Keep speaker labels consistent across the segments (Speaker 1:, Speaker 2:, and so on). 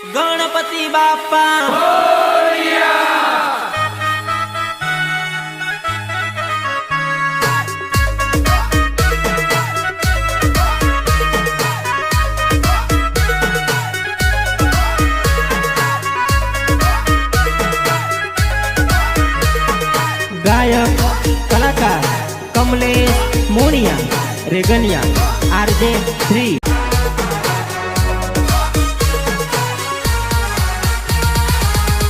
Speaker 1: गणपति बाप्पा
Speaker 2: गायक कलाकार कमलेश मोनिया रेगनिया RJ3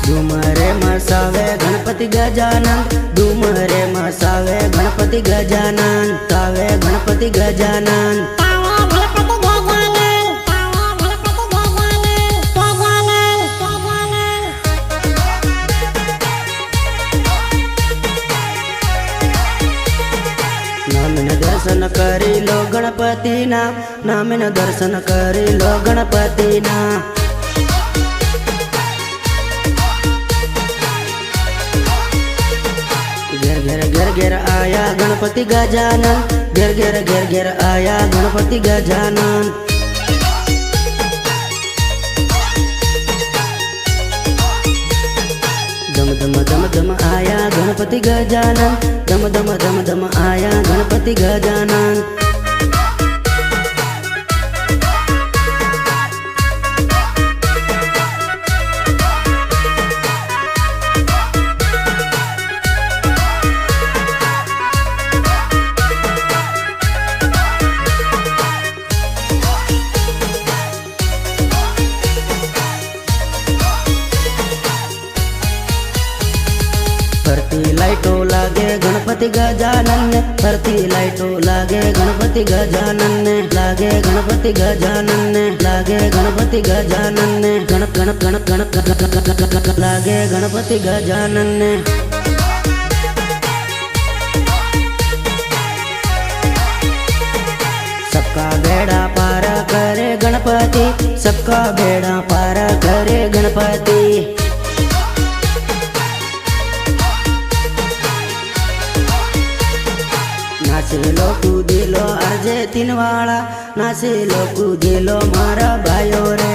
Speaker 3: डूमरे मसावे गणपति गजानन डूमरे मसावे गणपति गजानन सावे गणपति गजानन नामिन दर्शन करी लो गणपति ना नामिन दर्शन करी लो गणपति ना घेर घेर घेर घेर आया गणपति गजानन घेर घेर घेर घेर आया गणपति गजानन दम दम दम दम आया गणपति गजानन दम दम दम दम आया गणपति गजानन फरती लाइटो लागे गणपति गजानन ने फरती लाइटो लागे गणपति गजानन ने लागे गणपति गजानन ने लागे गणपति गजानन ने गण गण गण गण लागे गणपति गजानन ने सबका बेड़ा पार करे गणपति सबका बेड़ा पार करे गणपति नाचेलो कूदेलो RJ3 वाला नाचेलो कूदेलो मारा भाइयों रे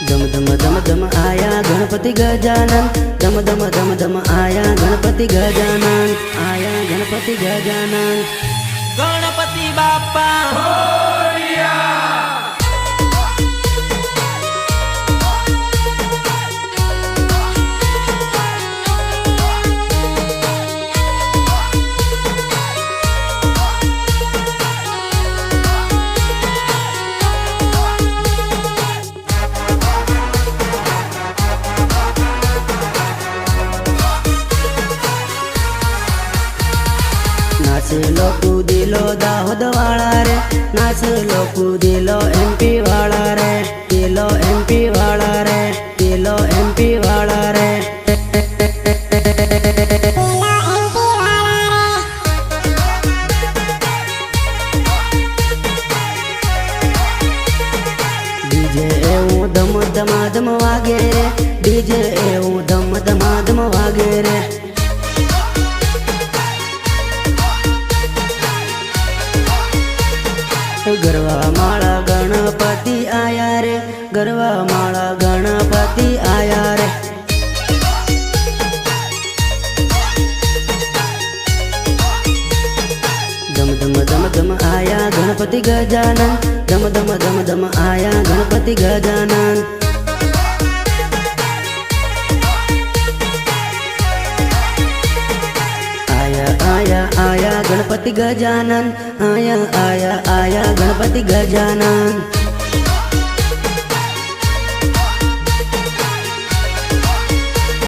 Speaker 3: दम दम दम दम आया गणपति गजानन दम दम दम दम आया गणपति गजानन आया गणपति गजानन
Speaker 1: गणपति बाप्पा
Speaker 3: नाचेलो कूदेलो दाहोद वाला रे नाचेलो कूदेलो MP वाला रे केलो MP वाला रे केलो MP वाला रे डीजे एवं दम दमादम वागे रे डीजे एवं दम दमादम वागे रे गरवा माला गणपति आया रे गरवा माला गणपति आया रे दम दम दम दम आया गणपति गजानन दम दम दम दम आया गणपति गजानन आया आया गणपति गजानन आया आया आया गणपति गजानन।